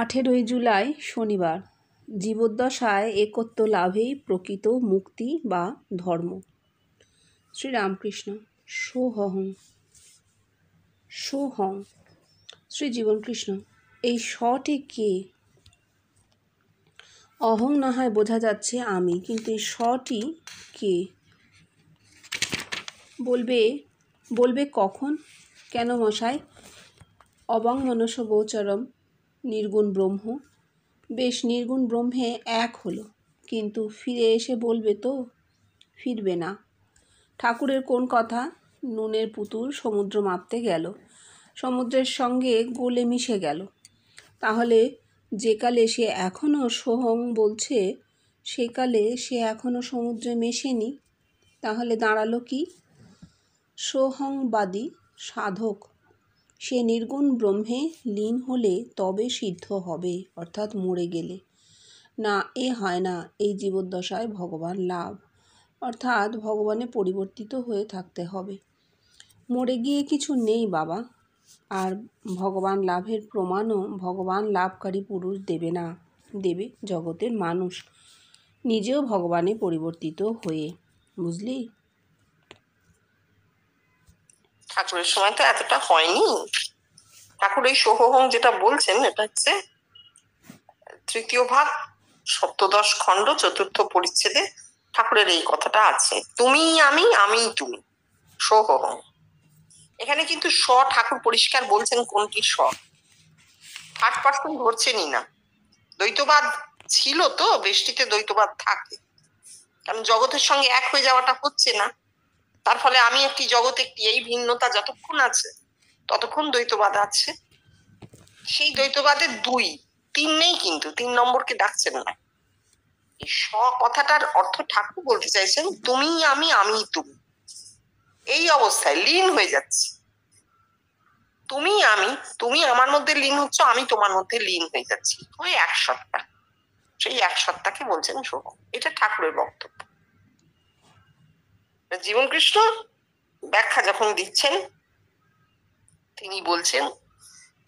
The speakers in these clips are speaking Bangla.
18ই জুলাই শনিবার। জীবদ্দশায় একত্ব লাভেই প্রকৃত মুক্তি বা ধর্ম। শ্রীরামকৃষ্ণ। সোহং সোহং। শ্রী জীবনকৃষ্ণ। এই স্বটি কে? অহং না হয় বোঝা যাচ্ছে আমি, কিন্তু এই স্বটি কে? বলবে কখন? কেন মশাই? অবাং মনস গোচরম নির্গুণ ব্রহ্ম। বেশ, নির্গুণ ব্রহ্মে এক হলো, কিন্তু ফিরে এসে বলবে তো? ফিরবে না। ঠাকুরের কোন কথা? নুনের পুতুল সমুদ্র মাপতে গেল, সমুদ্রের সঙ্গে গলে মিশে গেল। তাহলে যেকালে সে এখনও সোহং বলছে, সেকালে সে এখনও সমুদ্রে মেশেনি। তাহলে দাঁড়ালো কি? সোহংবাদী সাধক সে নির্গুণ ব্রহ্মে লীন হলে তবে সিদ্ধ হবে, অর্থাৎ মরে গেলে। না, এ হয় না। এই জীবদ্দশায় ভগবান লাভ, অর্থাৎ ভগবানে পরিবর্তিত হয়ে থাকতে হবে। মরে গিয়ে কিছু নেই বাবা। আর ভগবান লাভের প্রমাণও ভগবান লাভকারী পুরুষ দেবে না, দেবে জগতের মানুষ, নিজেও ভগবানে পরিবর্তিত হয়ে। বুঝলি? ঠাকুরের সময় তো এতটা হয়নি। ঠাকুর এই সোহং যেটা বলছেন, এটা হচ্ছে তৃতীয় ভাগ, সপ্তদশ খণ্ড, চতুর্থ পরিচ্ছেদে ঠাকুরের এই কথাটা আছে, তুমি আমি, আমি তুমি, সোহং। এখানে কিন্তু স ঠাকুর পরিষ্কার বলছেন কোনটি স, থার্ড পার্সন ধরছেনই না। দ্বৈতবাদ ছিল তো, বেষ্টিতে দ্বৈতবাদ থাকে, কারণ জগতের সঙ্গে এক হয়ে যাওয়াটা হচ্ছে না। তার ফলে আমি একটি, জগৎ একটি, এই ভিন্নতা যতক্ষণ আছে ততক্ষণ দ্বৈতবাদ আছে। সেই দ্বৈতবাদের দুই তিন নেই, কিন্তু তিন নম্বরকে ডাকছেন না। এই স কথাটার অর্থ ঠাকুর বলতে চাইছেন তুমি আমি, আমি তুমি, এই অবস্থায় লীন হয়ে যাচ্ছে। তুমি আমি, তুমি আমার মধ্যে লীন হচ্ছ, আমি তোমার মধ্যে লীন হয়ে যাচ্ছি, ওই এক সত্তা। সেই এক সত্তাকে বলছেন সোহং। এটা ঠাকুরের বক্তব্য। জীবনকৃষ্ণ ব্যাখ্যা যখন দিচ্ছেন, তিনি বলছেন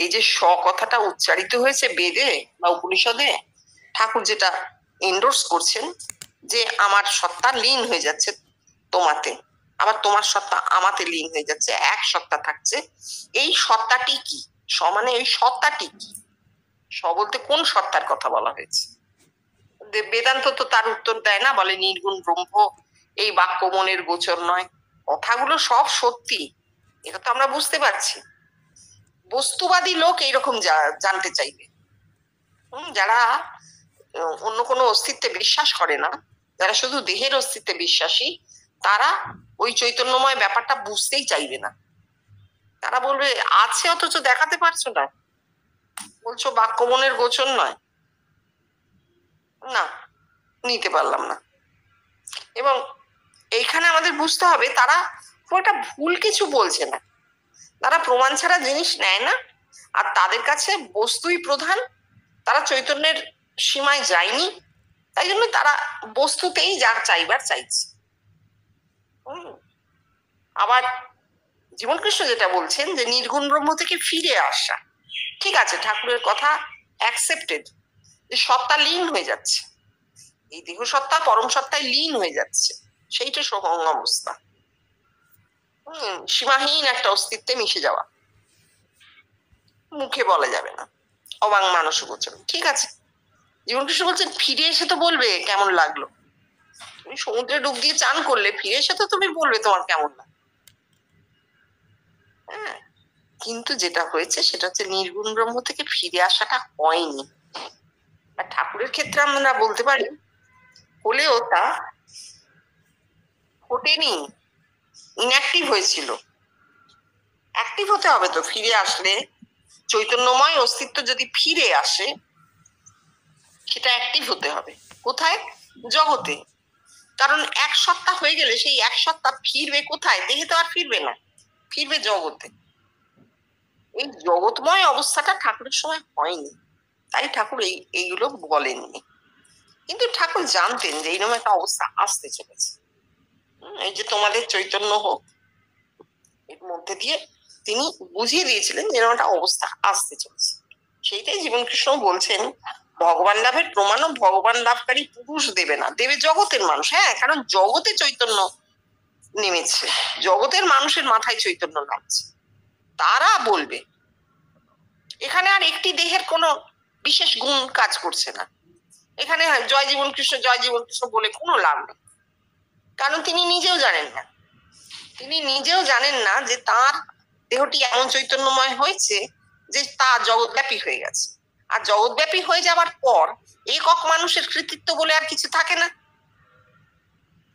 এই যে স কথাটা উচ্চারিত হয়েছে বেদে বা উপনিষদে, ঠাকুর যেটা এন্ডোর্স করছেন যে আমার সত্তা লীন হয়ে যাচ্ছে তোমাতে, আবার তোমার সত্তা আমাতে লীন হয়ে যাচ্ছে, এক সত্তা থাকছে। এই সত্তাটি কি? স মানে এই সত্তাটি কি? স বলতে কোন সত্তার কথা বলা হয়েছে? বেদান্ত তো তার উত্তর দেয় না, বলে নির্গুণ ব্রহ্ম, এই বাক্য মনের গোচর নয়। কথাগুলো সব সত্যি, এটা তো আমরা বুঝতে পারছি। বস্তুবাদী লোক এইরকম জানতে চাইবে। যারা অন্য কোনো অস্তিত্বে বিশ্বাস করে না, যারা শুধু দেহের অস্তিত্বে বিশ্বাসী, তারা ওই চৈতন্যময় ব্যাপারটা বুঝতেই চাইবে না। তারা বলবে আছে অথচ দেখাতে পারছো না, বলছো বাক্য মনের গোচর নয়, না নিতে পারলাম না। এবং এইখানে আমাদের বুঝতে হবে তারা খুব একটা ভুল কিছু বলছে না, তারা প্রমাণ ছাড়া জিনিস নেয় না, আর তাদের কাছে বস্তুই প্রধান। তারা চৈতন্যের সীমায় যায়নি, তাই জন্য তারা বস্তুতেই যা চাইবার চাইছে। আবার জীবনকৃষ্ণ যেটা বলছেন যে নির্গুণ ব্রহ্ম থেকে ফিরে আসা, ঠিক আছে, ঠাকুরের কথা অ্যাকসেপ্টেড, যে সত্তা লীন হয়ে যাচ্ছে, এই দেহ সত্তা পরম সত্তায় লীন হয়ে যাচ্ছে, সেইটা সোহং অবস্থা। সীমাহীন একটা অস্তিত্বে মিশে যাওয়া, মুখে বলা যাবে না, অবাং মানস গোচর। ঠিক আছে, জীবনকৃষ্ণ বলছেন ফিরে এসে তো বলবে কেমন লাগলো। তুমি সমুদ্রে ডুব দিয়ে চান করলে, ফিরে এসে তো তুমি বলবে তোমার কেমন লাগলো। হ্যাঁ, কিন্তু যেটা হয়েছে সেটা হচ্ছে নির্গুণ ব্রহ্ম থেকে ফিরে আসাটা হয়নি। আর ঠাকুরের ক্ষেত্রে আমরা বলতে পারি হলেও তা ঘটেনি, ইনঅ্যাক্টিভ হয়েছিল। অ্যাক্টিভ হতে হবে তো, ফিরে আসলে চৈতন্যময় অস্তিত্ব যদি ফিরে আসে, সেটা অ্যাক্টিভ হতে হবে। কোথায়? জগতে। কারণ এক সত্তা হয়ে গেলে সেই এক সত্তা ফিরবে কোথায়? দেহে তো আর ফিরবে না, ফিরবে জগতে। এই জগৎময় অবস্থাটা ঠাকুরের সময় হয়নি, তাই ঠাকুর এইগুলো বলেননি। কিন্তু ঠাকুর জানতেন যে এইরকম একটা অবস্থা আসতে চলেছে। এই যে তোমাদের চৈতন্য হোক, এর মধ্যে দিয়ে তিনি বুঝিয়ে দিয়েছিলেন যে এরকম একটা অবস্থা আসতে চলেছে। সেইটাই জীবন কৃষ্ণ বলছেন, ভগবান লাভের প্রমাণও ভগবান লাভকারী পুরুষ দেবে না, দেবে জগতের মানুষ। হ্যাঁ, কারণ জগতে চৈতন্য নেমেছে, জগতের মানুষের মাথায় চৈতন্য নামছে, তারা বলবে। এখানে আর একটি দেহের কোনো বিশেষ গুণ কাজ করছে না। এখানে জয় জীবন কৃষ্ণ বলে কোনো লাভ নেই, কারণ তিনি নিজেও জানেন না যে তার দেহটি এমন চৈতন্যময় হয়েছে যে তা জগৎব্যাপী হয়ে গেছে। আর জগৎব্যাপী হয়ে যাওয়ার পর একক মানুষের কৃতিত্ব বলে আর কিছু থাকে না,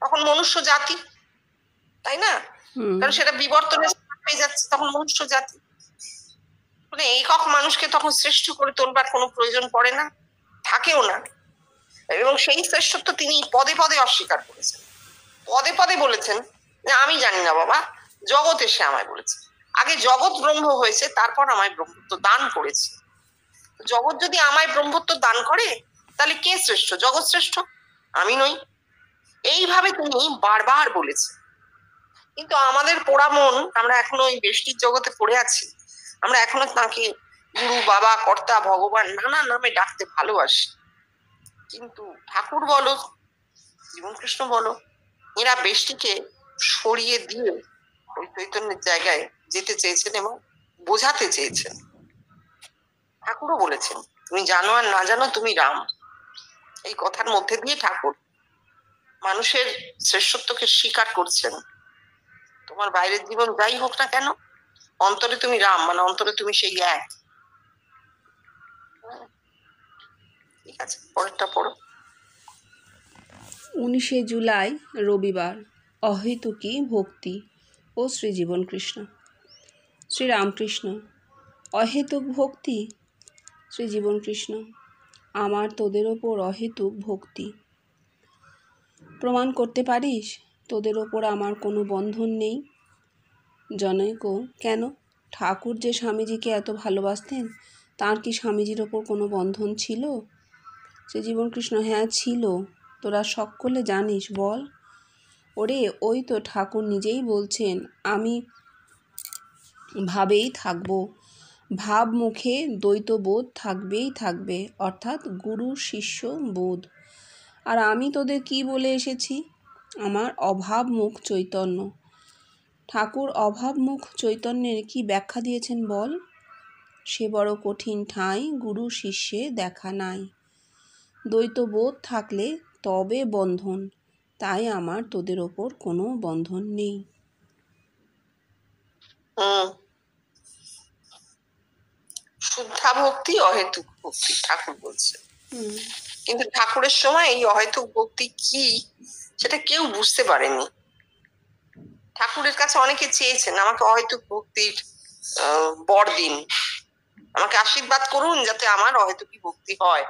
তখন মনুষ্য জাতি, তাই না? কারণ সেটা বিবর্তনের হয়ে যাচ্ছে, তখন মনুষ্য জাতি, মানে একক মানুষকে তখন শ্রেষ্ঠ করে তোলবার কোনো প্রয়োজন পড়ে না, থাকেও না। এবং সেই শ্রেষ্ঠত্ব তিনি পদে পদে অস্বীকার করেছেন, পদে পদে বলেছেন যে আমি জানি না বাবা, জগৎ এসে আমায় বলেছে, আগে জগৎ ব্রহ্ম হয়েছে, তারপর আমায় ব্রহ্মত্ব দান করেছে। জগৎ যদি আমায় ব্রহ্মত্ব দান করে, তাহলে কে শ্রেষ্ঠ? জগৎ শ্রেষ্ঠ, আমি নই। এইভাবে তিনি বারবার বলেছেন। কিন্তু আমাদের পোড়া মন, আমরা এখনো ওই বেষ্টির জগতে পড়ে আছি, আমরা এখনো তাকে গুরু, বাবা, কর্তা, ভগবান নানা নামে ডাকতে ভালোবাসি। কিন্তু ঠাকুর বলো, জীবন কৃষ্ণ বলো, এরা বেষ্টিকে সরিয়ে দিয়ে ওই চৈতন্যের জায়গায় যেতে চেয়েছেন এবং বোঝাতে চেয়েছেন। ঠাকুরও বলেছেন, তুমি জানো আর না জানো তুমি রাম। এই কথার মধ্যে দিয়ে ঠাকুর মানুষের শ্রেষ্ঠত্বকে স্বীকার করছেন। তোমার বাইরের জীবন যাই হোক না কেন, অন্তরে তুমি রাম, মানে অন্তরে তুমি সেই এক। ঠিক আছে, পরেরটা পড়ো। 19শে জুলাই রবিবার। অহেতুকী ভক্তি ও শ্রীজীবন কৃষ্ণ। শ্রীরামকৃষ্ণ। অহেতুক ভক্তি। শ্রীজীবন কৃষ্ণ। আমার তোদের ওপর অহেতুক ভক্তি। প্রমাণ করতে পারিস তোদের ওপর আমার কোনো বন্ধন নেই? জনৈক। কেন? ঠাকুর যে স্বামীজিকে এত ভালোবাসতেন, তার কি স্বামীজির ওপর কোনো বন্ধন ছিল? শ্রীজীবন কৃষ্ণ। হ্যাঁ ছিল, তোরা সকলে জানিস, বল। ওরে, ওই তো ঠাকুর নিজেই বলছেন, আমি ভাবেই থাকব, ভাব মুখে দ্বৈতবোধ থাকবেই থাকবে, অর্থাৎ গুরু শিষ্য বোধ। আর আমি তোদের কি বলে এসেছি? আমার অভাবমুখ চৈতন্য। ঠাকুর অভাবমুখ চৈতন্যের কি ব্যাখ্যা দিয়েছেন বল? সে বড় কঠিন ঠাঁই, গুরু শিষ্যে দেখা নাই। দ্বৈতবোধ থাকলে তবে বন্ধন, তাই আমার তোদের ওপর কোনো বন্ধন নেই। শুদ্ধা ভক্তি অহেতুক ভক্তি, ঠাকুর বলছে। কিন্তু ঠাকুরের সময় এই অহেতুক ভক্তি কি সেটা কেউ বুঝতে পারেনি। ঠাকুরের কাছে অনেকে চেয়েছেন, আমাকে অহেতুক ভক্তির বর দিন, আমাকে আশীর্বাদ করুন যাতে আমার অহেতুকী ভক্তি হয়।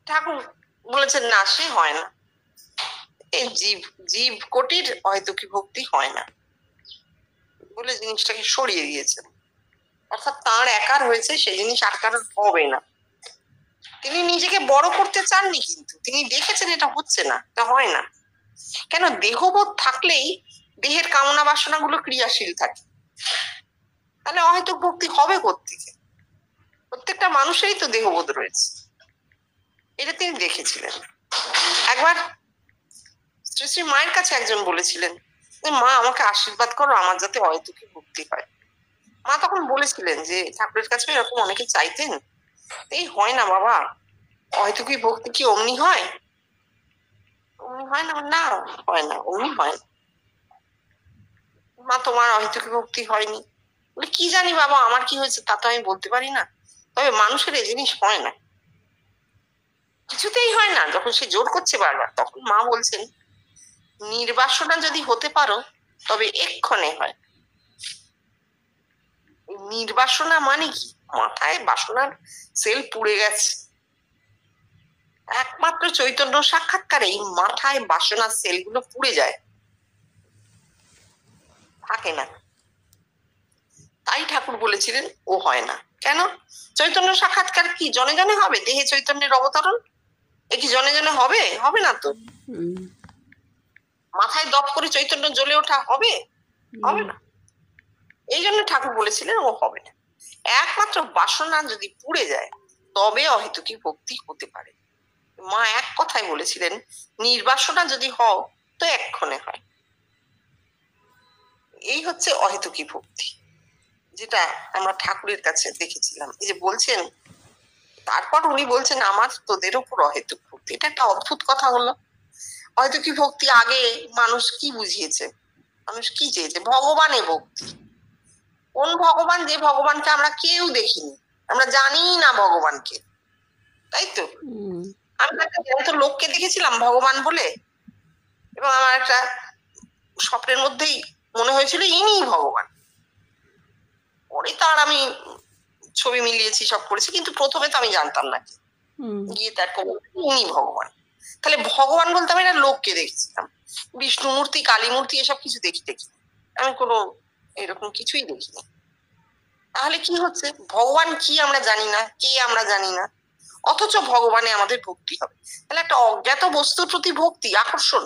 ঠাকুর বলেছেন না, সে হয় না, এই জীব কোটির অহেতুকী ভক্তি হয় না বলে জিনিসটাকে সরিয়ে দিয়েছেন। অর্থাৎ তাঁর একার হয়েছে, সেই জিনিস আর কারোর হবে না। তিনি নিজেকে বড় করতে চাননি, কিন্তু তিনি দেখেছেন এটা হচ্ছে না, এটা হয় না। কেন? দেহবোধ থাকলেই দেহের কামনা বাসনা গুলো ক্রিয়াশীল থাকে, তাহলে অহেতুক ভক্তি হবে কোত্থেকে? প্রত্যেকটা মানুষেরই তো দেহবোধ রয়েছে, এটা তিনি দেখেছিলেন। একবার শ্রী শ্রী মায়ের কাছে একজন বলেছিলেন যে মা, আমাকে আশীর্বাদ করো আমার যাতে অহেতুকী ভক্তি হয়। মা তখন বলেছিলেন যে ঠাকুরের কাছে এরকম অনেকে চাইতেন, এই হয় না বাবা, অহেতুকী ভক্তি কি অমনি হয়? অমনি হয় না? না, হয় না, অমনি হয় না। মা, তোমার অহেতুকী ভক্তি হয়নি। বলে, কি জানি বাবা, আমার কি হয়েছে তা তো আমি বলতে পারি না, তবে মানুষের এই জিনিস হয় না, কিছুতেই হয় না। যখন সে জোর করছে বারবার, তখন মা বলছেন, নির্বাসনা যদি হতে পারো তবে এক্ষণে হয়। নির্বাসনা মানে কি? মাথায় বাসনার সেল পুড়ে গেছে। একমাত্র চৈতন্য সাক্ষাৎকারেই মাথায় বাসনার সেলগুলো পুড়ে যায়, থাকে না। তাই ঠাকুর বলেছিলেন ও হয় না। কেন? চৈতন্য সাক্ষাৎকার কি জনে জনে হবে? দেহে চৈতন্যের অবতরণ এ কি জনে জনে হবে? হবে না তো। মাথায় দপ করে চৈতন্য জ্বলে ওঠা হবে? হবে না। এই জন্য ঠাকুর বলেছিলেন ও হবে না। একমাত্র বাসনা যদি পুড়ে যায় তবে অহেতুকী ভক্তি হতে পারে। মা এক কথায় বলেছিলেন, নির্বাসনা যদি হও তো এক্ষণে হয়। এই হচ্ছে অহেতুকী ভক্তি, যেটা আমরা ঠাকুরের কাছে দেখেছিলাম। এই যে বলছেন, তারপর উনি বলছেন আমার তোদের উপর অহেতুক ভক্তি। এটা একটা অদ্ভুত কথা হলো। অহেতুকী ভক্তি আগে মানুষ কি বুঝিয়েছে, মানুষ কি চেয়েছে? ভগবানে ভক্তি। কোন ভগবান? যে ভগবানকে আমরা কেউ দেখিনি, আমরা জানি না ভগবানকে, তাই তো? আমি একটা জ্ঞাত লোককে দেখেছিলাম ভগবান বলে, এবং আমার একটা স্বপ্নের মধ্যেই মনে হয়েছিল ইনি ভগবান। পরে তার আমি ছবি মিলিয়েছি, সব করেছি, কিন্তু প্রথমে তো আমি জানতাম না। গিয়ে তার ইনি ভগবান। তাহলে ভগবান বলতে আমি একটা লোককে দেখেছিলাম। বিষ্ণু মূর্তি, কালী মূর্তি এসব কিছু দেখি আমি কোনো এরকম কিছুই দেখিনি। তাহলে কি হচ্ছে? ভগবান কি আমরা জানি না, কে আমরা জানি না, অথচ ভগবানে আমাদের ভক্তি হবে। তাহলে একটা অজ্ঞাত বস্তুর প্রতি ভক্তি, আকর্ষণ।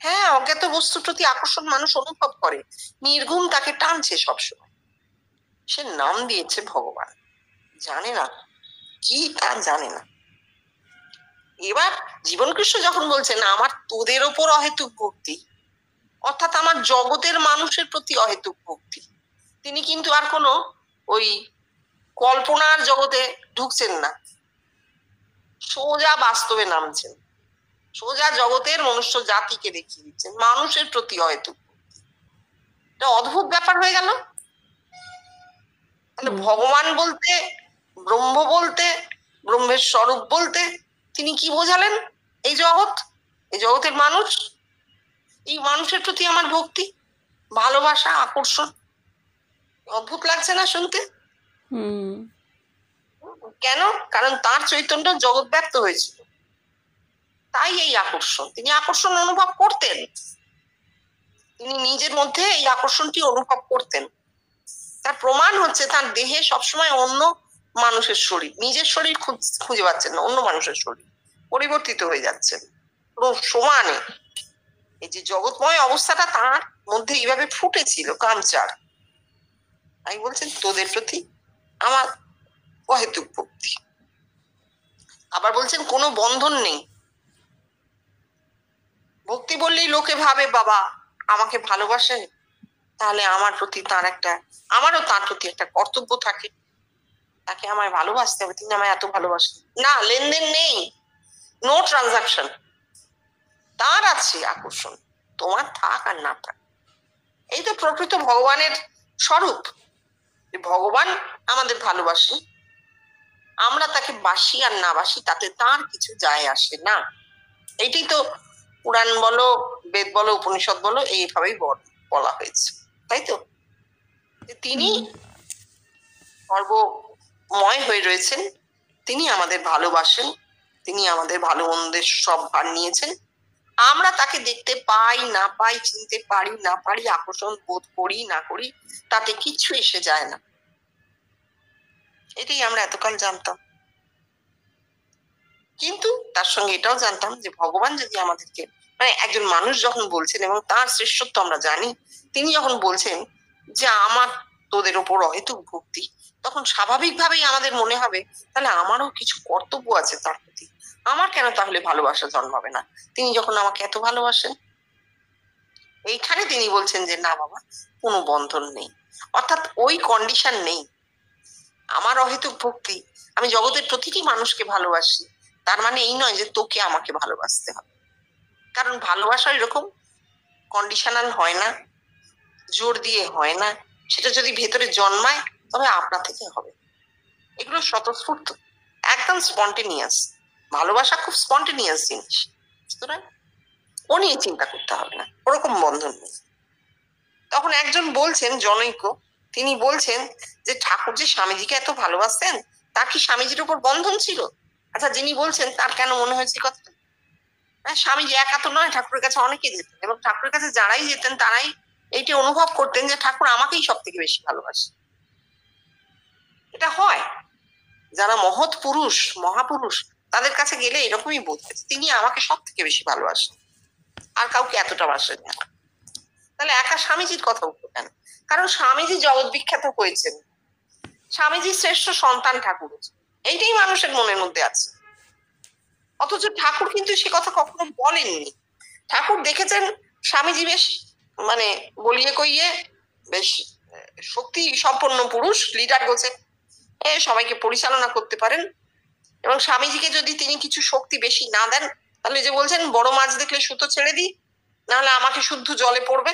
হ্যাঁ, অজ্ঞাত বস্তুর প্রতি আকর্ষণ মানুষ অনুভব করে, নির্গুণ তাকে টানছে সবসময়। সে নাম দিয়েছে ভগবান, জানে না কি তা জানে না। এবার জীবন কৃষ্ণ যখন বলছেন আমার তোদের ওপর অহেতুক ভক্তি, অর্থাৎ আমার জগতের মানুষের প্রতি অহেতুক ভক্তি, তিনি কিন্তু আর কোনো ওই কল্পনার জগতে ঢুকছেন না, সোজা বাস্তবে নামছেন, সোজা জগতের মনুষ্য জাতিকে দেখিয়ে দিচ্ছেন মানুষের প্রতি অহেতুক ভক্তি। এটা অদ্ভুত ব্যাপার হয়ে গেল। তাহলে ভগবান বলতে, ব্রহ্ম বলতে, ব্রহ্মের স্বরূপ বলতে তিনি কি বোঝালেন? এই জগৎ, এই জগতের মানুষ, এই মানুষের প্রতি আমার ভক্তি, ভালোবাসা, আকর্ষণ। অদ্ভুত লাগছে না শুনতে? কেন? কারণ তার চৈতন্য জগৎ ব্যক্ত হয়েছিল, তাই এই আকর্ষণ। তিনি আকর্ষণ অনুভব করতেন, তিনি নিজের মধ্যে এই আকর্ষণটি অনুভব করতেন। তার প্রমাণ হচ্ছে তার দেহে সবসময় অন্য মানুষের শরীর, নিজের শরীর খুঁজে পাচ্ছেন না, অন্য মানুষের শরীর পরিবর্তিত হয়ে যাচ্ছে সমানে। এই যে জগৎময় অবস্থাটা তার মধ্যে এইভাবে ফুটেছিল, কামচার। আমি বলছেন তোদের প্রতি আমার অহেতুক ভক্তি। আবার বলছেন কোনো বন্ধন নেই। ভক্তি বললেই লোকে ভাবে বাবা আমাকে ভালোবাসেন, তাহলে আমার প্রতি তার একটা, আমারও তার প্রতি একটা কর্তব্য থাকে, তাকে আমায় ভালোবাসতে হবে, তিনি আমায় এত ভালোবাসেন। না, লেনদেন নেই, নো ট্রানজাকশন। তার আছে আকর্ষণ, তোমার থাক আর না থাক। এই তো প্রকৃত ভগবানের স্বরূপ। ভগবান আমাদের ভালোবাসেন, আমরা তাকে বাসি আর না বাসি তাতে তার কিছু যায় আসে না। এইটাই তো পুরাণ বলো, বেদ বলো, উপনিষদ বলো, এইভাবেই বলা হয়েছে, তাই তো? তিনি সর্বময় হয়ে রয়েছেন, তিনি আমাদের ভালোবাসেন, তিনি আমাদের ভালো মন্দের সব ভার নিয়েছেন। আমরা তাকে দেখতে পাই না পাই, চিনতে পারি না পারি, আকর্ষণ বোধ করি না করি, তাতে কিছু এসে যায় না। এটাই আমরা এতকাল জানতাম। কিন্তু তার সঙ্গে এটাও জানতাম যে ভগবান যদি আমাদেরকে, মানে একজন মানুষ যখন বলছেন এবং তার শ্রেষ্ঠত্ব আমরা জানি, তিনি যখন বলছেন যে আমার তোদের ওপর অহেতুক ভক্তি, তখন স্বাভাবিকভাবেই আমাদের মনে হবে তাহলে আমারও কিছু কর্তব্য আছে তার প্রতি, আমার কেন তাহলে ভালোবাসা জন্মাবে না? তিনি যখন আমাকে এত ভালোবাসেন। এইখানে তিনি বলছেন যে না বাবা, কোনো বন্ধন নেই, অর্থাৎ ওই কন্ডিশন নেই। আমার অহেতুক ভক্তি, আমি জগতের প্রতিটি মানুষকে ভালোবাসি, তার মানে এই নয় যে তোকে আমাকে ভালোবাসতে হবে। কারণ ভালোবাসা এরকম কন্ডিশনাল হয় না, জোর দিয়ে হয় না। সেটা যদি ভেতরে জন্মায় তবে আপনা থেকে হবে। এগুলো স্বতঃস্ফূর্ত, একদম স্পন্টেনিয়াস। ভালোবাসা খুব স্পন্টেনিয়াস জিনিস, সুতরাং ও নিয়ে চিন্তা করতে হবে না, ওরকম বন্ধন নেই। তখন একজন বলছেন, জনৈক, তিনি বলছেন যে ঠাকুর যে স্বামীজিকে এত ভালোবাসতেন, তার কি স্বামীজির উপর বন্ধন ছিল? আচ্ছা, যিনি বলছেন তার কেন মনে হয়েছে কথাটা? স্বামীজি একা তো নয়, ঠাকুরের কাছে অনেকে যেতেন, এবং ঠাকুরের কাছে যারাই যেতেন তারাই এইটি অনুভব করতেন যে ঠাকুর আমাকেই সব থেকে বেশি ভালোবাসে। এটা হয়, যারা মহৎ পুরুষ, মহাপুরুষ, তাদের কাছে গেলে এরকমই বোধ হয় তিনি আমাকে সব থেকে বেশি ভালোবাসেন, আর কাউকে এতটা বাসেন না। তাহলে একা স্বামীজির কথা উঠলো কেন? কারণ স্বামীজি জগৎ বিখ্যাত হয়েছেন, স্বামীজি শ্রেষ্ঠ সন্তান ঠাকুর, এইটাই মানুষের মনের মধ্যে আছে। অথচ ঠাকুর কিন্তু সে কথা কখনো বলেননি। ঠাকুর দেখেছেন স্বামীজি বেশ মানে বলিয়ে কইয়ে বেশ শক্তি সম্পন্ন পুরুষ, লিডার গোছেন, সবাইকে পরিচালনা করতে পারেন, এবং স্বামীজিকে যদি তিনি কিছু শক্তি বেশি না দেন, তাহলে যে বলছেন বড় মাছ দেখলে সুতো ছেড়ে দিই, নাহলে আমাকে শুদ্ধ জলে পড়বে,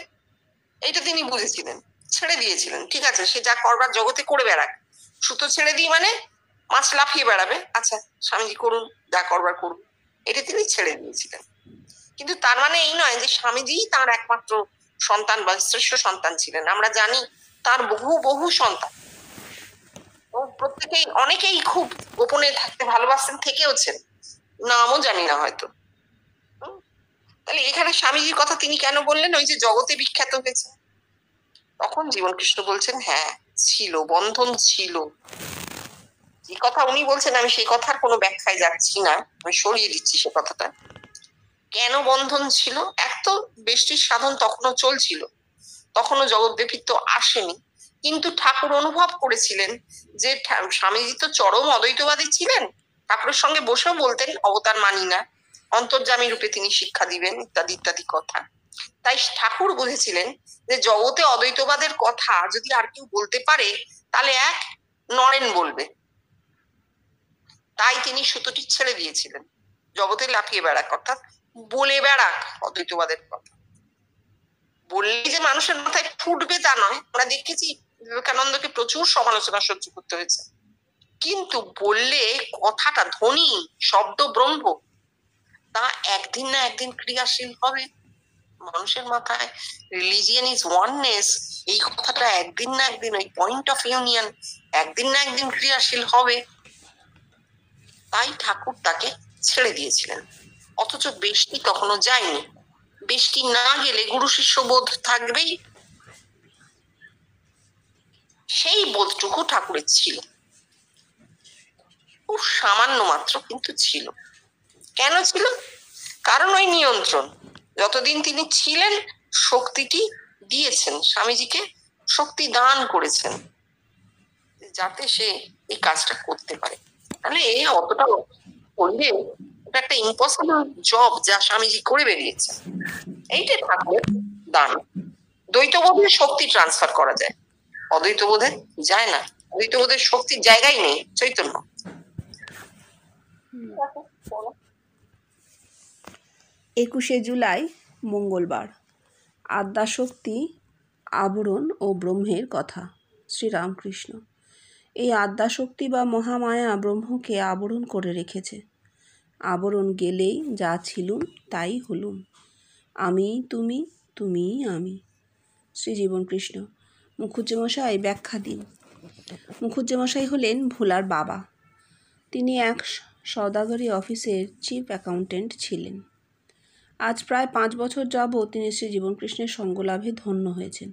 এইটা তিনি বুঝেছিলেন, ছেড়ে দিয়েছিলেন। ঠিক আছে, সে যা করবার জগতে করে বেড়াক, সুতো ছেড়ে দিই মানে মাছ লাফিয়ে বেড়াবে, আচ্ছা স্বামীজি করুন, যা করবার করুন, এটা তিনি ছেড়ে দিয়েছিলেন। কিন্তু তার মানে এই নয় যে স্বামীজি তার একমাত্র সন্তান বা শ্রেষ্ঠ সন্তান ছিলেন। আমরা জানি তার বহু বহু সন্তান, প্রত্যেকেই অনেকেই খুব গোপনে থাকতে ভালোবাসতেন, থেকেওছেন, নামও জানি না হয়তো। তাহলে এখানে স্বামীজির কথা তিনি কেন বললেন? ওই যে জগতে বিখ্যাত হয়েছে। তখন জীবন কৃষ্ণ বলছেন হ্যাঁ ছিল, বন্ধন ছিল। যে কথা উনি বলছেন আমি সেই কথার কোনো ব্যাখ্যায় যাচ্ছি না, আমি সরিয়ে দিচ্ছি সে কথাটা। কেন বন্ধন ছিল? এক তো বেষ্টির সাধন তখনও চলছিল, তখনও জগৎব্যাপিত্ব আসেনি, কিন্তু ঠাকুর অনুভব করেছিলেন যে স্বামীজি তো চরম অদ্বৈতবাদী ছিলেন, ঠাকুরের সঙ্গে বসেও বলতেন অবতার মানি না, অন্তর্যামী রূপে তিনি শিক্ষা দিবেন, ইত্যাদি ইত্যাদি কথা। তাই ঠাকুর বুঝেছিলেন যে জগতে অদ্বৈতবাদের কথা যদি আর কেউ বলতে পারে তাহলে এক নরেন বলবে, তাই তিনি সুতোটি ছেড়ে দিয়েছিলেন, জগতে লাফিয়ে বেড়াক, অর্থাৎ বলে বেড়াক অদ্বৈতবাদের কথা। বললেই যে মানুষের মাথায় ফুটবে তা নয়, আমরা দেখেছি বিবেকানন্দকে প্রচুর সমালোচনা সহ্য করতে হয়েছে, কিন্তু বললে কথাটা ধ্বনি, শব্দ ব্রহ্ম, তা একদিন না একদিন ক্রিয়াশীল হবে মানুষের মাথায়। রিলিজিয়ান ইজ ওয়াননেস, এই কথাটা একদিন না একদিন, ওই পয়েন্ট অফ ইউনিয়ন একদিন না একদিন ক্রিয়াশীল হবে। তাই ঠাকুর তাকে ছেড়ে দিয়েছিলেন। অথচ বেশটি তখনও যায়নি, বেশটি না গেলে গুরু শিষ্য বোধ থাকবেই, সেই বোধটুকু ঠাকুরের ছিল, খুব সামান্য মাত্র, কিন্তু ছিল। কেন ছিল? কারণ ওই নিয়ন্ত্রণ, যতদিন তিনি ছিলেন শক্তিটি দিয়েছেন, স্বামীজিকে শক্তি দান করেছেন যাতে সে এই কাজটা করতে পারে। তাহলে এই অতটা করলে এটা একটা ইম্পসিবল জব যা স্বামীজি করে বেরিয়েছে, এইটাই ঠাকুরের দান। দ্বৈতবোধের শক্তি ট্রান্সফার করা যায়, অদ্বৈতবোধে যায় না, অদ্বৈতবোধের শক্তির জায়গায় নেই চৈতন্য। 21শে জুলাই মঙ্গলবার। আদ্যাশক্তি, আবরণ ও ব্রহ্মের কথা। শ্রীরামকৃষ্ণ। এই আদ্যাশক্তি বা মহামায়া ব্রহ্মকে আবরণ করে রেখেছে। আবরণ গেলেই যা ছিলুম তাই হলুম, আমি তুমি, তুমি আমি। শ্রীজীবনকৃষ্ণ। মুখুজ্জেমশাই ব্যাখ্যা দিন। মুখুজ্জেমশাই হলেন ভোলার বাবা। তিনি এক সওদাগরি অফিসের চিফ অ্যাকাউন্টেন্ট ছিলেন। আজ প্রায় 5 বছর যাবৎ তিনি শ্রীজীবনকৃষ্ণের সঙ্গলাভে ধন্য হয়েছেন।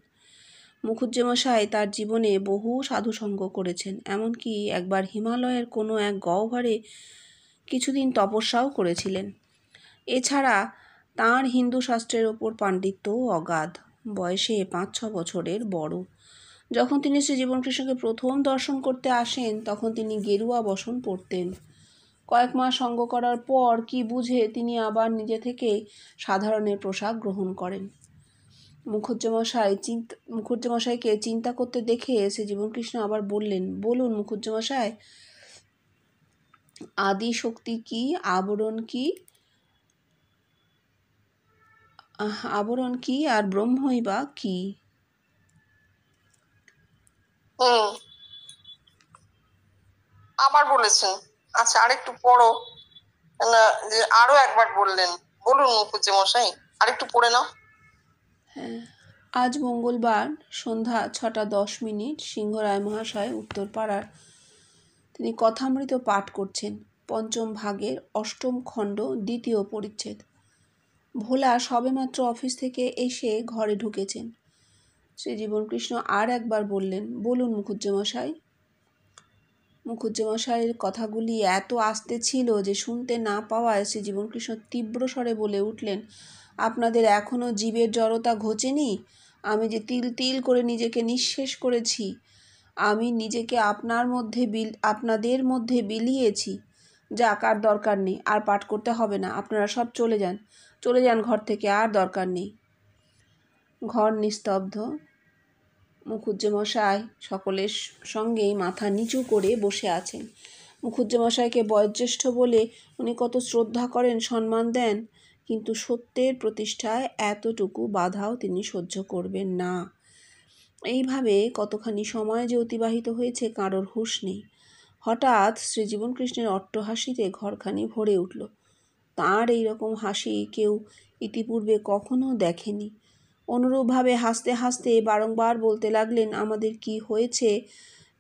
মুখুজ্জেমশাই তার জীবনে বহু সাধুসঙ্গ করেছেন, এমনকি একবার হিমালয়ের কোনো এক গহ্বরে কিছুদিন তপস্যাও করেছিলেন। এছাড়া তাঁর হিন্দু শাস্ত্রের ওপর পাণ্ডিত্যও অগাধ। বয়সে 5-6 বছরের বড়। যখন তিনি শ্রীজীবনকৃষ্ণকে প্রথম দর্শন করতে আসেন তখন তিনি গেরুয়া বসন পরতেন। কয়েক মাস সঙ্গ করার পর কি বুঝে তিনি আবার নিজে থেকে সাধারণের পোশাক গ্রহণ করেন। মুখুজ্জেমশাইকে চিন্তা করতে দেখে শ্রীজীবনকৃষ্ণ আবার বললেন, বলুন মুখুজ্জেমশাই, আদি শক্তি কি, আবরণ কি, আর ব্রহ্মই বা কি? আবার বলেছেন, আচ্ছা আরেকটু পড়ো না, যে আরো একবার বললেন, বলুন মুখুজ্জেমশাই আরেকটু পড়ে নাও। হ্যাঁ। আজ মঙ্গলবার সন্ধ্যা 6:10 সিংহরায় মহাশয় উত্তরপাড়ার তিনি কথামৃত পাঠ করছেন, 5ম ভাগের 8ম খণ্ড, 2য় পরিচ্ছেদ। ভোলা সবেমাত্র অফিস থেকে এসে ঘরে ঢুকেছেন। শ্রীজীবনকৃষ্ণ আর একবার বললেন, বলুন মুখুজ্জেমশাই। মুখুজ্জেমশাইয়ের কথাগুলি এত আস্তে ছিল যে শুনতে না পাওয়ায় শ্রীজীবনকৃষ্ণ তীব্র স্বরে বলে উঠলেন, আপনাদের এখনও জীবের জড়তা ঘোচেনি? আমি যে তিল তিল করে নিজেকে নিঃশেষ করেছি, আমি নিজেকে আপনাদের মধ্যে বিলিয়েছি। যাক, আর দরকার নেই, আর পাঠ করতে হবে না, আপনারা সব চলে যান ঘর থেকে, আর দরকার নেই। ঘর নিস্তব্ধ। মুখুজ্জেমশাই সকলের সঙ্গেই মাথা নিচু করে বসে আছেন। মুখুজ্জেমশাইকে বয়োজ্যেষ্ঠ বলে উনি কত শ্রদ্ধা করেন, সম্মান দেন, কিন্তু সত্যের প্রতিষ্ঠায় এতটুকু বাধাও তিনি সহ্য করবেন না। এইভাবে কতখানি সময় যে অতিবাহিত হয়েছে কারোর হুঁশ নেই। হঠাৎ শ্রীজীবনকৃষ্ণের অট্টহাসিতে ঘরখানি ভরে উঠল। তাঁর এইরকম হাসি কেউ ইতিপূর্বে কখনো দেখেনি। অনুরূপভাবে হাসতে হাসতে বারংবার বলতে লাগলেন, আমাদের কি হয়েছে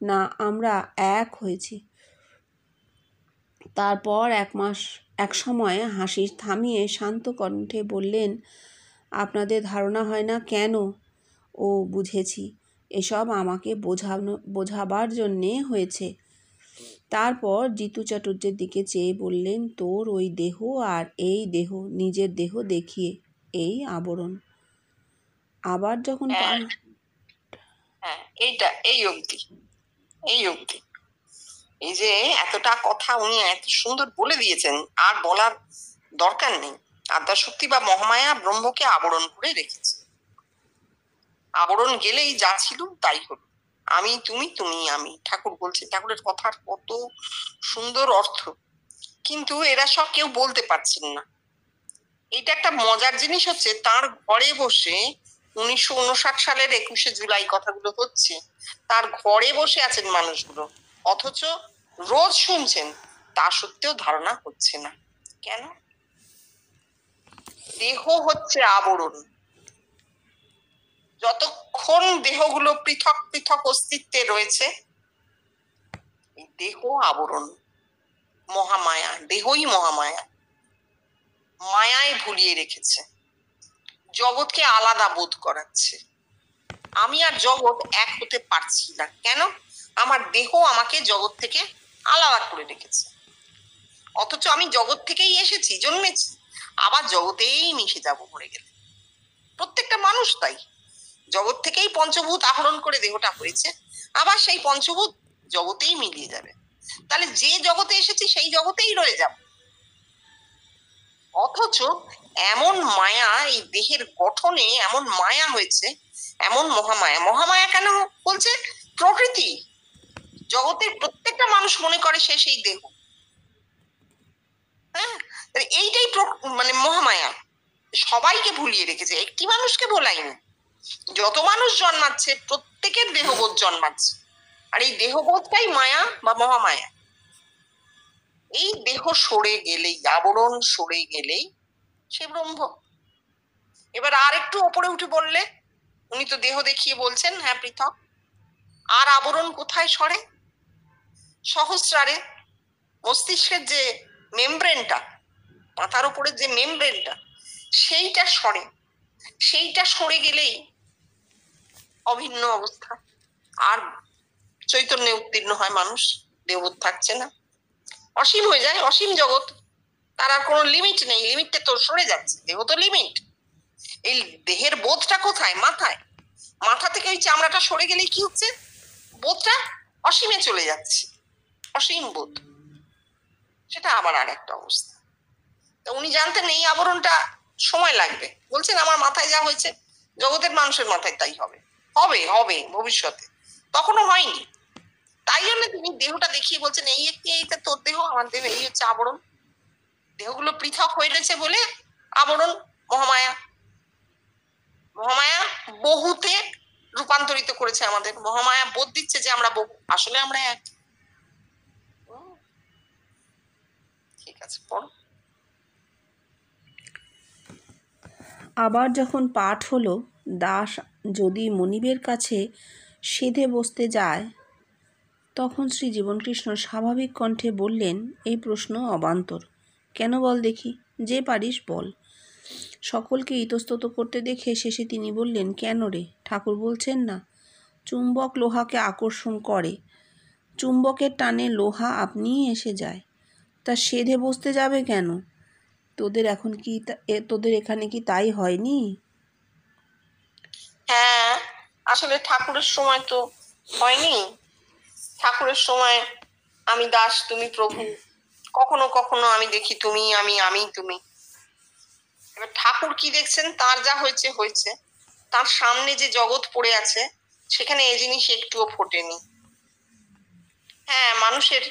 না আমরা এক হয়েছি। তারপর এক সময় হাসি থামিয়ে শান্ত কণ্ঠে বললেন, আপনাদের ধারণা হয় না কেন? ও, বুঝেছি, এসব আমাকে বোঝাবার জন্যে হয়েছে। তারপর জিতু চাটুর্যের দিকে চেয়ে বললেন, তোর ওই দেহ আর এই দেহ, নিজের দেহ দেখিয়ে, এই আবরণ। আবার যখন এই অবধি এই যে এতটা কথা উনি এত সুন্দর বলে দিয়েছেন, আর বলার দরকার নেই। আদ্যাশক্তি বা মহামায়া ব্রহ্মকে আবরণ করে রেখেছে। আবরণ গেলেই যা ছিল তাই হলো। আমি তুমি, তুমি আমি। ঠাকুর বলছেন, ঠাকুরের কথার কত সুন্দর অর্থ, কিন্তু এরা সব কেউ বলতে পারছেন না। এটা একটা মজার জিনিস হচ্ছে, তার ঘরে বসে 1959 সালের 21শে জুলাই কথাগুলো হচ্ছে, তার ঘরে বসে আছেন মানুষগুলো, অথচ রোজ শুনছেন, তা সত্ত্বেও ধারণা হচ্ছে না। কেন? দেহ হচ্ছে আবরণ। যতক্ষণ দেহগুলো পৃথক পৃথক অস্তিত্বে রয়েছে, এই দেহ আবরণ। মহামায়া, দেহই মহামায়া, মায়ায় ভুলিয়ে রেখেছে, জগৎকে আলাদা বোধ করাচ্ছে। আমি আর জগৎ এক হতে পারছি না। কেন? আমার দেহ আমাকে জগৎ থেকে আলাদা করে রেখেছে। অথচ আমি জগৎ থেকেই এসেছি, জন্মেছি, আবার জগতেই মিশে যাব মরে গেলে। প্রত্যেকটা মানুষ তাই, জগৎ থেকেই পঞ্চভূত আহরণ করে দেহটা হয়েছে, আবার সেই পঞ্চভূত জগতেই মিলিয়ে যাবে। তাহলে যে জগতে এসেছি সেই জগতেই রয়ে যাব। অথচ এমন মায়া, এই দেহের গঠনে এমন মায়া হয়েছে, এমন মহামায়া। মহামায়া কেন বলছে? প্রকৃতি, জগতের প্রত্যেকটা মানুষ মনে করে সে সেই দেহ। হ্যাঁ, এইটাই মানে মহামায়া সবাইকে ভুলিয়ে রেখেছে, একটি মানুষকে ভোলায়নি। যত মানুষ জন্মাচ্ছে প্রত্যেকের দেহবোধ জন্মাচ্ছে, আর এই দেহবোধটাই মায়া বা মহামায়া। এই দেহ সরে গেলেই, আবরণ সরে গেলেই সে ব্রহ্ম। এবার আর একটু ওপরে উঠে বললে, উনি তো দেহ দেখিয়ে বলছেন হ্যাঁ পৃথক, আর আবরণ কোথায় সরে? সহস্রারে, মস্তিষ্কের যে মেমব্রেনটা, মাথার উপরে যে মেমব্রেনটা, সেইটা সরে। সেইটা সরে গেলেই অভিন্ন অবস্থা, আর চৈতন্যে উত্তীর্ণ হয় মানুষ, দেহবোধ থাকছে না, অসীম হয়ে যায়, অসীম জগৎ, তার আর কোনো লিমিট নেই। লিমিটটা তো সরে যাচ্ছে, দেহ তো লিমিট। এই দেহের বোধটা কোথায়? মাথায়। মাথা থেকে ওই চামড়াটা সরে গেলেই কি হচ্ছে? বোধটা অসীমে চলে যাচ্ছে, অসীম বোধ, সেটা আবার আর একটা অবস্থা। তো উনি জানতেন এই আবরণটা সময় লাগবে। বলছেন আমার মাথায় যা হয়েছে জগতের মানুষের মাথায় তাই হবে, হবে হবে ভবিষ্যতে। তখনও হয়নি, তাই জন্য তিনি দেহটা দেখিয়ে বলছেন এইটা তোর দেহ, আমার দেহ, এই হচ্ছে আবরণ। দেহগুলো পৃথক হয়ে গেছে বলে আবরণ মহামায়া। মহামায়া বহুতে রূপান্তরিত করেছে আমাদের। মহামায়া বোধ দিচ্ছে যে আমরা বহু, আসলে আমরা এক। ঠিক আছে, পড়ো। আবার যখন পাঠ হলো, দাস যদি মনিবের কাছে সেধে বসতে যায়, তখন শ্রী জীবনকৃষ্ণ স্বাভাবিক কণ্ঠে বললেন, এই প্রশ্ন অবান্তর। কেন বল দেখি, যে পারিস বল। সকলকে ইতস্তত করতে দেখে শেষে তিনি বললেন, কেন রে, ঠাকুর বলছেন না চুম্বক লোহাকে আকর্ষণ করে, চুম্বকের টানে লোহা আপনিই এসে যায়, তা সেধে বসতে যাবে কেন? তোদের এখানে কি তাই হয়নি? হ্যাঁ, আসলে ঠাকুরের সময় তো হয়নি, ঠাকুরের সময় আমি দাস তুমি প্রভু, কখনো কখনো আমি দেখি তুমি আমি তুমি। এবার ঠাকুর কি দেখছেন? তার যা হয়েছে হয়েছে, তার সামনে যে জগৎ পড়ে আছে সেখানে এই জিনিস একটুও ফোটেনি। হ্যাঁ, মানুষের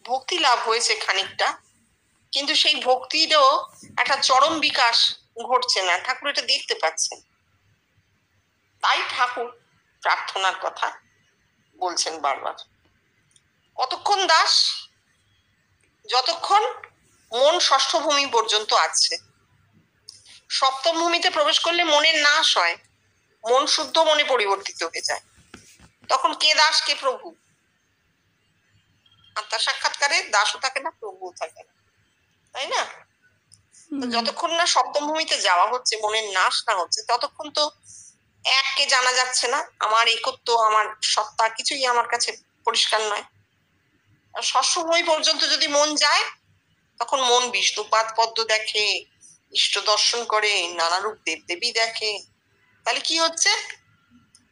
ভক্তি লাভ হয়েছে খানিকটা, কিন্তু সেই ভক্তিরও একটা চরম বিকাশ ঘটছে না, ঠাকুর এটা দেখতে পাচ্ছেন। তাই ঠাকুর প্রার্থনার কথা বলছেন বারবার। কতক্ষণ দাস? যতক্ষণ মন ষষ্ঠ ভূমি পর্যন্ত আছে। সপ্তম ভূমিতে প্রবেশ করলে মনের নাশ হয়, মন শুদ্ধ মনে পরিবর্তিত হয়ে যায়। তখন কে দাস কে প্রভু? আত্মার সাক্ষাৎকারে দাসও থাকে না, প্রভুও থাকে না, তাই না? তো যতক্ষণ না সপ্তম ভূমিতে যাওয়া হচ্ছে, মনের নাশ না হচ্ছে, ততক্ষণ তো এককে জানা যাচ্ছে না, আমার একত্ব, আমার সত্তা কিছুই আমার কাছে পরিষ্কার নয়। আর ষষ্ঠ ভূমি পর্যন্ত যদি মন যায়, তখন মন বিষ্ণুপাদ পদ্ম দেখে, ইষ্ট দর্শন করে, নানারূপ দেবদেবী দেখে। তাহলে কি হচ্ছে?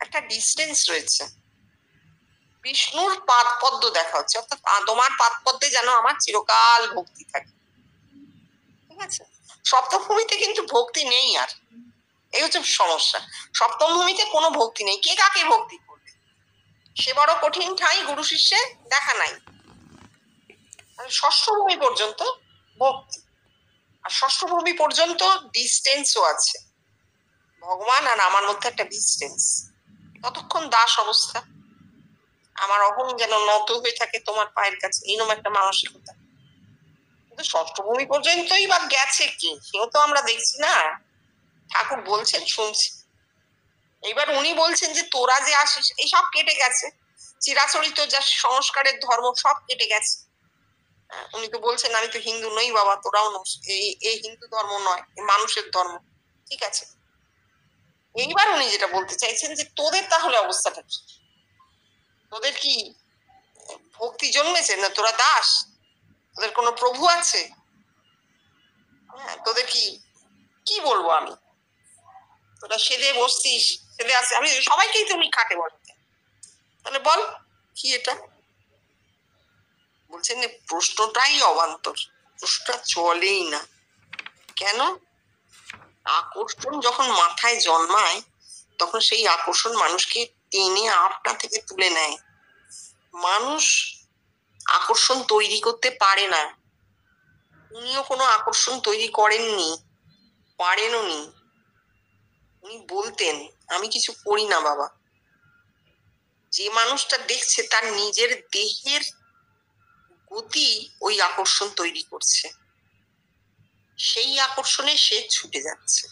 একটা ডিস্টেন্স রয়েছে, বিষ্ণুর পাদ পদ্ম দেখা হচ্ছে, অর্থাৎ তোমার পাদ পদ্মে যেন আমার চিরকাল ভক্তি থাকে। ঠিক আছে? সপ্তম ভূমিতে কিন্তু ভক্তি নেই আর, এই হচ্ছে সমস্যা। সপ্তম ভূমিতে কোনো ভক্তি নেই, কে কাকে ভক্তি করবে সে বড় কঠিন ঠাই, গুরু শিষ্যে দেখা নাই। ষষ্ঠ ভূমি পর্যন্ত ভক্তি, আর ষষ্ঠ ভূমি পর্যন্ত ডিস্টেন্সও আছে, ভগবান আর আমার মধ্যে একটা ডিস্টেন্স। ততক্ষণ দাস অবস্থা, আমার অহং যেন নত হয়ে থাকে তোমার পায়ের কাছে, এইরকম একটা মানসিকতা। কিন্তু ষষ্ঠ ভূমি পর্যন্তই বা গেছে কি, সেও তো আমরা দেখছি না। ঠাকুর বলছেন শুনছি, এইবার উনি বলছেন যে তোরা যে আসিস এই সব কেটে গেছে, চিরাচরিত যা সংস্কারের ধর্ম সব কেটে গেছে। উনি তো বলছেন আমি তো হিন্দু নই বাবা, তোরাও নস, এই হিন্দু ধর্ম নয়, মানুষের ধর্ম। ঠিক আছে, এইবার উনি যেটা বলতে চাইছেন যে তোদের তাহলে অবস্থাটা কি? তোদের কি ভক্তি জন্মেছে না? তোরা দাস? তোদের কোনো প্রভু আছে? হ্যাঁ, তোদের কি কি বলবো আমি? তোরা সেদে বসতিস, সেদে আছে, আমি সবাইকেই তুমি খাটে বলতে, তাহলে বল কি এটা? বলছেন প্রশ্নটাই অবান্তর, প্রশ্নটা চলেই না। কেন? আকর্ষণ যখন মাথায় জন্মায়, তখন সেই আকর্ষণ মানুষকে টেনে আপনা থেকে তুলে নেয়। মানুষ আকর্ষণ তৈরি করতে পারে না, উনিও কোনো আকর্ষণ তৈরি করেননি, পারেনও নি। উনি বলতেন আমি কিছু করি না বাবা। যে মানুষটা দেখছে তার নিজের দেহের গতি ওই আকর্ষণ তৈরি করছে, সেই আকর্ষণে সে ছুটে যাচ্ছে।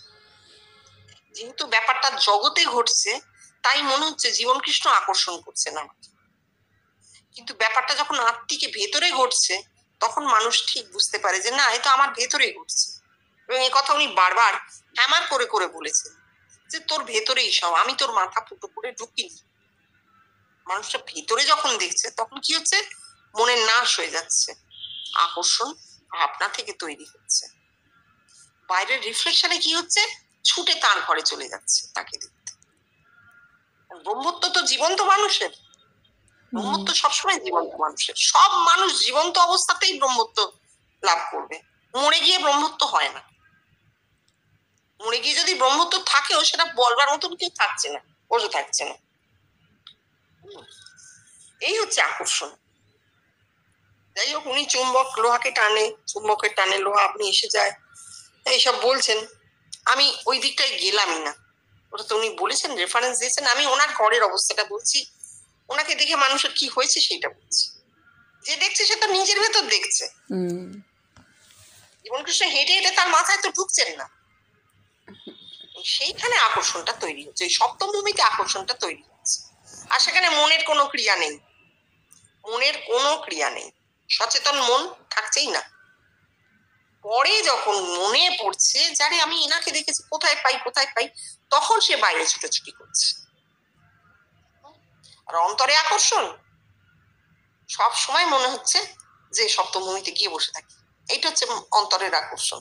যেহেতু ব্যাপারটা জগতে ঘটছে, তাই মনে হচ্ছে জীবন কৃষ্ণ আকর্ষণ করছে না। কিন্তু ব্যাপারটা যখন আত্মিকে ভেতরে ঘটছে, তখন মানুষ ঠিক বুঝতে পারে যে না, এ তো আমার ভেতরে ঘটছে। এবং এ কথা উনি বারবার হ্যামার করে করে বলেছেন যে তোর ভেতরেই সব, আমি তোর মাথা ফুটো করে ঢুকিনি। মানুষটা ভেতরে যখন দেখছে, তখন কি হচ্ছে? মনের নাশ হয়ে যাচ্ছে, আকর্ষণ ভাবনা থেকে তৈরি হচ্ছে। বাইরের রিফ্লেকশনে কি হচ্ছে? ছুটে তার ঘরে চলে যাচ্ছে তাকে দেখতে। ব্রহ্মত্ব তো জীবন্ত মানুষের, ব্রহ্মত্ব সবসময় জীবন্ত মানুষের, সব মানুষ জীবন্ত অবস্থাতেই ব্রহ্মত্ব লাভ করবে, মরে গিয়ে ব্রহ্মত্ব হয় না। মরে গিয়ে যদি ব্রহ্মত্ব থাকেও সেটা বলবার মতন কেউ থাকছে না, বসে থাকছে না। এই হচ্ছে আকর্ষণ। যাই হোক, উনি চুম্বক লোহাকে টানে, চুম্বকের টানে লোহা আপনি এসে যায়, এইসব বলছেন। আমি ওই দিকটায় গেলামই না, ওটা তো উনি বলেছেন, রেফারেন্স দিয়েছেন। আমি ওনার ঘরের অবস্থাটা বলছি, ওনাকে দেখে মানুষের কি হয়েছে সেইটা বলছি। যে দেখছে সে তো নিজের ভেতর দেখছে। জীবন কৃষ্ণ হেঁটে হেঁটে তার মাথায় তো ঢুকছেন না, সেইখানে আকর্ষণটা তৈরি হচ্ছে, ওই সপ্তম ভূমিতে আকর্ষণটা তৈরি হচ্ছে। আর সেখানে মনের কোনো ক্রিয়া নেই, মনের কোনো ক্রিয়া নেই, সচেতন মন থাকছেই না। পরে যখন মনে পড়ছে যারে আমি এনাকে দেখেছি, কোথায় পাই কোথায় পাই, তখন সে বাইরে ছুটোছুটি করছে। আর অন্তরে আকর্ষণ সব সময় মনে হচ্ছে যে সপ্তম ভূমিতে গিয়ে বসে থাকি, এইটা হচ্ছে অন্তরের আকর্ষণ।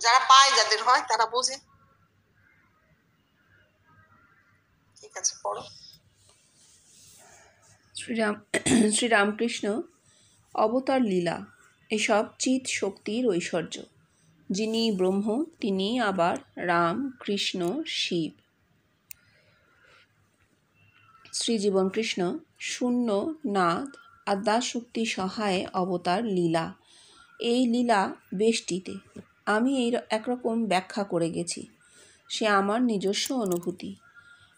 যারা পায়, যাদের হয়, তারা বোঝে। ঠিক আছে, পড়ো। শ্রীরাম শ্রীরামকৃষ্ণ অবতার লীলা এসব চিৎ শক্তির ঐশ্বর্য। যিনি ব্রহ্ম তিনি আবার রাম, কৃষ্ণ, শিব। শ্রীজীবন কৃষ্ণ শূন্য নাদ আদ্যাশক্তি সহায়ে অবতার লীলা। এই লীলা বেষ্টিতে আমি এই একরকম ব্যাখ্যা করে গেছি, সে আমার নিজস্ব অনুভূতি।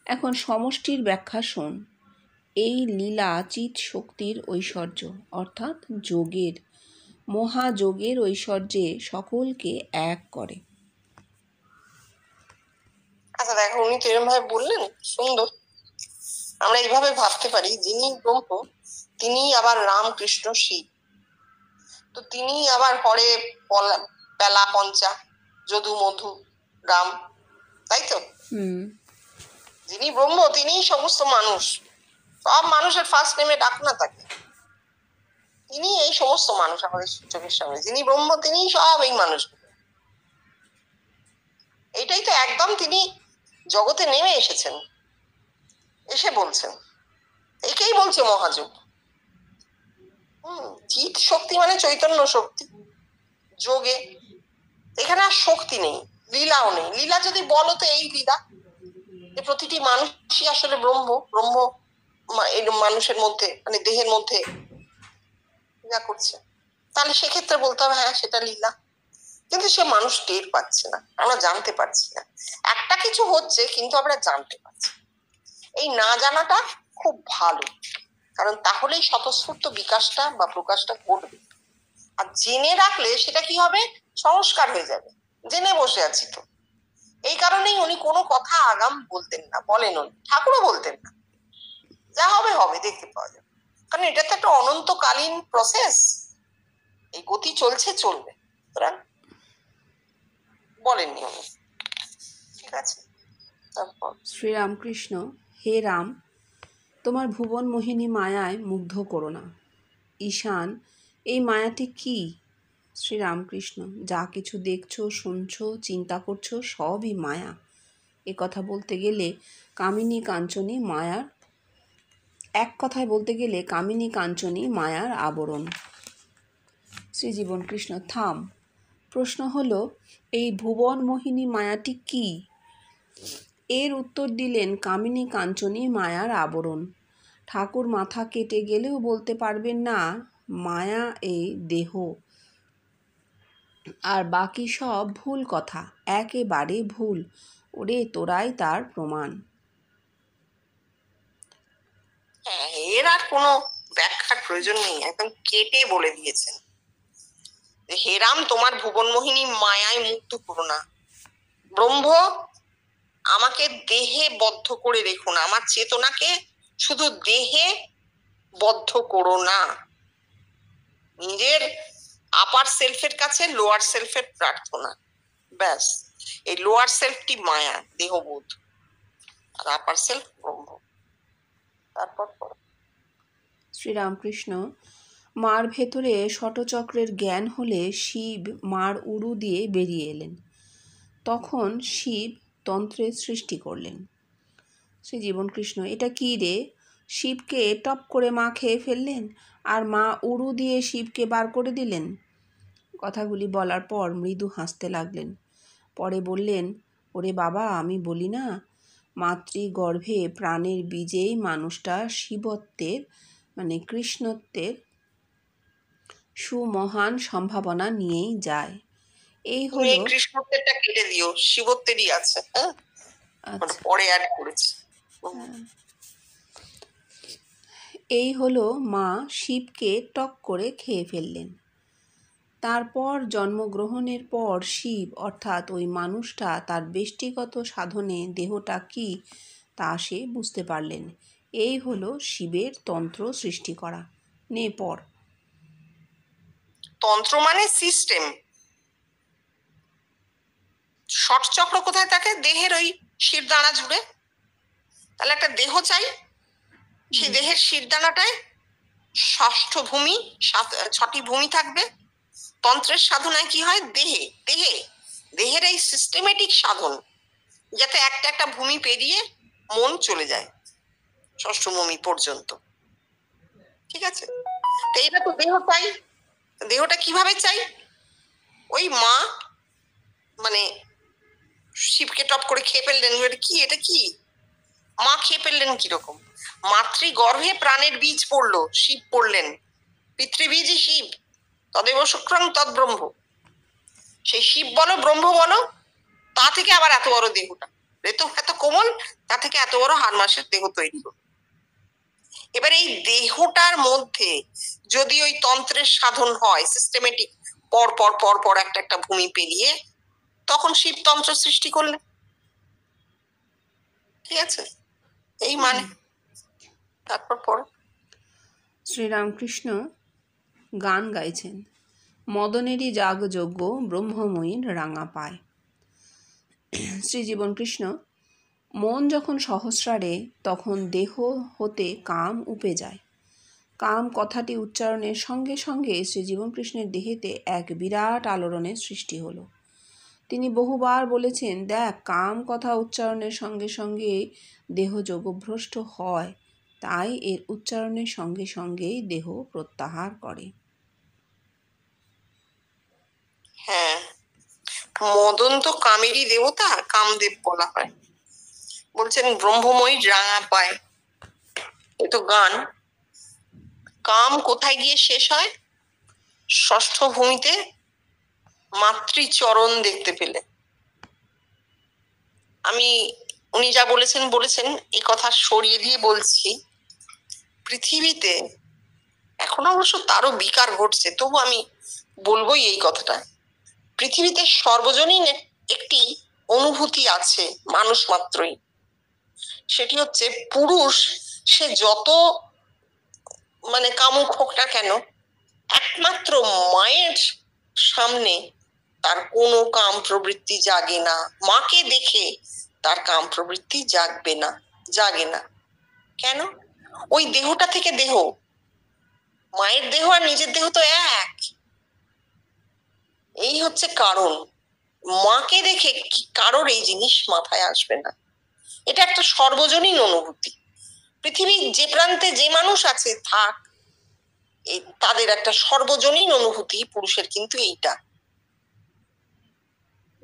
এখন সমষ্টির ব্যাখ্যা শোন। এই লীলা চিৎ শক্তির ঐশ্বর্য, অর্থাৎ যোগের, মহাযোগের ঐশ্বর্যে সকলকে এক করে। আচ্ছা দেখো, উনি তো এরকম ভাবে বললেন, সুন্দর। আমরা এইভাবে ভাবতে পারি, যিনি ব্রহ্ম তিনি আবার রাম, কৃষ্ণ, শিব। তো তিনি আবার হরে, পেলা, পঞ্চা, যদু, মধু, রাম, তাই তো? যিনি ব্রহ্ম তিনি সমস্ত মানুষ, সব মানুষের ফার্স্ট নেমে ডাক না তাকে। তিনি এই সমস্ত মানুষ আমাদের চোখের সামনে। যিনি ব্রহ্ম তিনি সব এই মানুষগুলো। এইটাই তো একদম তিনি জগতে নেমে এসেছেন, এসে বলছেন। একেই বলছে মহাযোগ। চিৎ শক্তি মানে চৈতন্য শক্তি, যোগে। এখানে আর শক্তি নেই, লীলাও নেই। লীলা যদি বলো তো এই লীলা যে প্রতিটি মানুষই আসলে ব্রহ্ম, ব্রহ্ম এই মানুষের মধ্যে মানে দেহের মধ্যে যা করছে, তাহলে সেক্ষেত্রে বলতে হবে হ্যাঁ সেটা লীলা। কিন্তু সে মানুষ টের পাচ্ছে না, আমরা জানতে পারছি না। একটা কিছু হচ্ছে কিন্তু আমরা জানতে পারছি। এই না জানাটা খুব ভালো, কারণ তাহলেই স্বতঃস্ফূর্ত বিকাশটা বা প্রকাশটা ঘটবে। আর জেনে রাখলে সেটা কি হবে, সংস্কার হয়ে যাবে। জেনে বসে আছি তো, এই কারণেই উনি কোনো কথা আগাম বলতেন না, বলেন উনি, ঠাকুরও বলতেন না। যা হবে হবে, দেখতে পাওয়া যাবে। কারণ এটা তো একটা অনন্তকালীন প্রসেস, এই গতি চলছে, চলবে। বলেননি উনি, ঠিক আছে। তারপর শ্রীরামকৃষ্ণ হে রাম, তোমার ভুবন মোহিনী মায়ায় মুগ্ধ করো না। ঈশান এই মায়াটি কি? শ্রীরামকৃষ্ণ যা কিছু দেখছো, শুনছো, চিন্তা করছো সবই মায়া। এ কথা বলতে গেলে কামিনী কাঞ্চনী মায়ার, এক কথায় বলতে গেলে কামিনী কাঞ্চনী মায়ার আবরণ। শ্রীজীবন কৃষ্ণ থাম। প্রশ্ন হলো এই ভুবন মোহিনী মায়াটি কি? এর উত্তর দিলেন কামিনী কাঞ্চনী মায়ার আবরণ। ঠাকুর মাথা কেটে গেলেও বলতে পারবেন না মায়া এই দেহ, আর বাকি সব ভুল কথা, একেবারে ভুল। ওরে তোরাই তার প্রমাণ। এর আর কোনো ব্যাখ্যার প্রয়োজন নেই, একদম কেটে বলে দিয়েছেন যে হে রাম, তোমার ভুবন মোহিনী মায়ায় মুগ্ধ করো না। ব্রহ্ম আমাকে দেহে বদ্ধ করে রেখো না, আমার চেতনাকে শুধু দেহে বদ্ধ করো না। নিজের আপার সেলফের কাছে লোয়ার সেলফের প্রার্থনা, ব্যাস। এই লোয়ার সেলফটি মায়া, দেহবোধ, আর আপার সেলফ ব্রহ্ম। তারপর শ্রীরামকৃষ্ণ মার ভেতরে ষটচক্রের জ্ঞান হলে শিব মার উরু দিয়ে বেরিয়ে এলেন। তখন শিব তন্ত্রের সৃষ্টি করলেন। শ্রীজীবন কৃষ্ণ এটা কি রে? শিবকে টপ করে মা খেয়ে ফেললেন আর মা উরু দিয়ে শিবকে বার করে দিলেন। কথাগুলি বলার পর মৃদু হাসতে লাগলেন। পরে বললেন, ওরে বাবা, আমি বলি না, মাতৃগর্ভে প্রাণের বীজেই মানুষটা শিবত্বের মানে কৃষ্ণত্বের সুমহান সম্ভাবনা নিয়েই যায়। এই হলো কৃষ্ণত্বেরটা কেটে দিও, শিবত্বেরই আছে, হ্যাঁ পরে অ্যাড করেছি। এই হলো মা শিবকে টক করে খেয়ে ফেললেন। তারপর জন্মগ্রহণের পর শিব অর্থাৎ ওই মানুষটা তার ব্যষ্টিগত সাধনে দেহটা কি তা সে বুঝতে পারলেন। এই হলো শিবের তন্ত্র সৃষ্টি করা। নে পর। তন্ত্র মানে সিস্টেম। ষটচক্র কোথায় থাকে? দেহের ওই শিরদাঁড়া জুড়ে। তাহলে একটা দেহ চাই, সেই দেহের শিরদাঁড়াটায় ষষ্ঠ ভূমি, ছটি ভূমি থাকবে। তন্ত্রের সাধনায় কি হয়? দেহের এই সিস্টেমেটিক সাধন, যাতে একটা একটা ভূমি পেরিয়ে মন চলে যায় ষষ্ঠ ভূমি পর্যন্ত। ঠিক আছে? তো এটা তো দেহ চাই। দেহটা কিভাবে চাই? ওই মা মানে শিবকে টপ করে খেয়ে ফেললেন, এটা কি মা খেয়ে ফেললেন কিরকম? মাতৃগর্ভে প্রাণের বীজ পড়লো, শিব পড়লেন, পিতৃবীজই শিব, তদেব শুক্রং তদ্ব্রহ্ম। সেই শিব বলো ব্রহ্ম বলো, তা থেকে আবার এত বড় দেহটা, এত কোমল, তা থেকে এত বড় হাড় মাসের দেহ তৈরি হলো। এবার এই দেহটার মধ্যে যদি ওই তন্ত্রের সাধন হয় সিস্টেমেটিক, পর পর পর পর একটা একটা ভূমি পেরিয়ে, তখন শিবতন্ত্র সৃষ্টি করলে। ঠিক আছে? এই মানে তারপর পর শ্রীরামকৃষ্ণ গান গাইছেন, মদনেরই যাগযজ্ঞ ব্রহ্মময়ীর রাঙা পায়। শ্রীজীবন কৃষ্ণ, মন যখন সহস্রারে তখন দেহ হতে কাম উপে যায়। কাম কথাটি উচ্চারণের সঙ্গে সঙ্গে শ্রীজীবন কৃষ্ণের দেহেতে এক বিরাট আলোড়নের সৃষ্টি হলো। তিনি বহুবার বলেছেন, দেখ, কাম কথা উচ্চারণের সঙ্গে সঙ্গে দেহ যোগভ্রষ্ট হয়, তাই এর উচ্চারণের সঙ্গে সঙ্গেই দেহ প্রত্যাহার করে। হ্যাঁ, মদন তো কামেরই দেবতা, কামদেব বলা হয়। বলছেন ব্রহ্মময়ী রাঙা পায়, এ তো গান। কাম কোথায় গিয়ে শেষ হয়? ষষ্ঠ ভূমিতে মাতৃচরণ দেখতে পেলে। আমি উনি যা বলেছেন এই কথা সরিয়ে দিয়ে বলছি, পৃথিবীতে এখন অবশ্য তারও বিকার ঘটছে, তবু আমি বলবোই এই কথাটা। পৃথিবীতে সর্বজনীন একটি অনুভূতি আছে মানুষ মাত্রই, সেটি হচ্ছে পুরুষ সে যত কামুক হোক না কেন, একমাত্র মায়ের সামনে তার কোনো কাম প্রবৃত্তি জাগে না। মাকে দেখে তার কাম প্রবৃত্তি জাগে না। কেন? ওই দেহটা থেকে দেহ, মায়ের দেহ আর নিজের দেহ তো এক। এই হচ্ছে কারণ। মাকে দেখে কারোর এই জিনিস মাথায় আসবে না। এটা একটা সর্বজনীন অনুভূতি। পৃথিবীর যে প্রান্তে যে মানুষ আছে থাক, তাদের একটা সর্বজনীন অনুভূতি পুরুষের কিন্তু এইটা।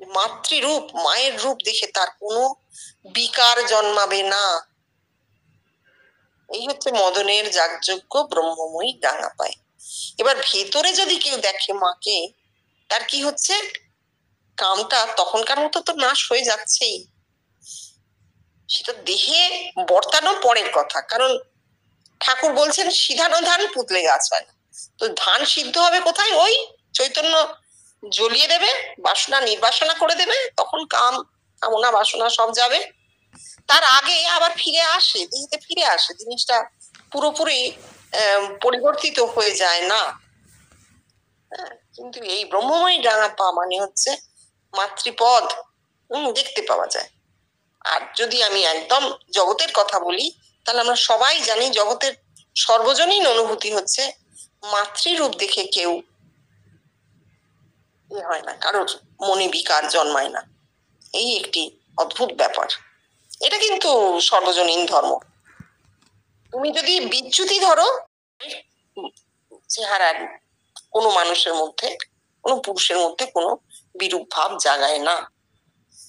মাতৃরূপ, মায়ের রূপ দেখে তার কোনো বিকার জন্মাবে না। এই হচ্ছে মদনের যাগযজ্ঞ ব্রহ্মময়ী রাঙা পায়। এবার ভেতরে যদি কেউ দেখে মাকে, তার কি হচ্ছে? কামটা তখনকার মতো তো নাশ হয়ে যাচ্ছেই। সেটা দেহে বর্তানো পরের কথা, কারণ ঠাকুর বলছেন সিধানো ধান পুতলে গাছ হয় না। তো ধান সিদ্ধ হবে কোথায়? ওই চৈতন্য জ্বলিয়ে দেবে, বাসনা নির্বাসনা করে দেবে, তখন কামনা বাসনা সব যাবে। তার আগে আবার ফিরে আসে, দেহেতে ফিরে আসে, জিনিসটা পুরোপুরি পরিবর্তিত হয়ে যায় না। কিন্তু এই ব্রহ্মময়ী ডাঙা পা মানে হচ্ছে মাতৃপদ দেখতে পাওয়া যায়। আর যদি আমি একদম জগতের কথা বলি, তাহলে আমরা সবাই জানি জগতের সর্বজনীন অনুভূতি হচ্ছে মাতৃরূপ দেখে কেউ হয় না, কারোর মনে বিকার জন্মায় না। এই একটি অদ্ভুত ব্যাপার। এটা কিন্তু সর্বজনীন ধর্ম। তুমি যদি বিচ্যুতি ধরো চেহারার, কোনো মানুষের মধ্যে, কোনো পুরুষের মধ্যে কোনো বিরূপ ভাব জাগায় না।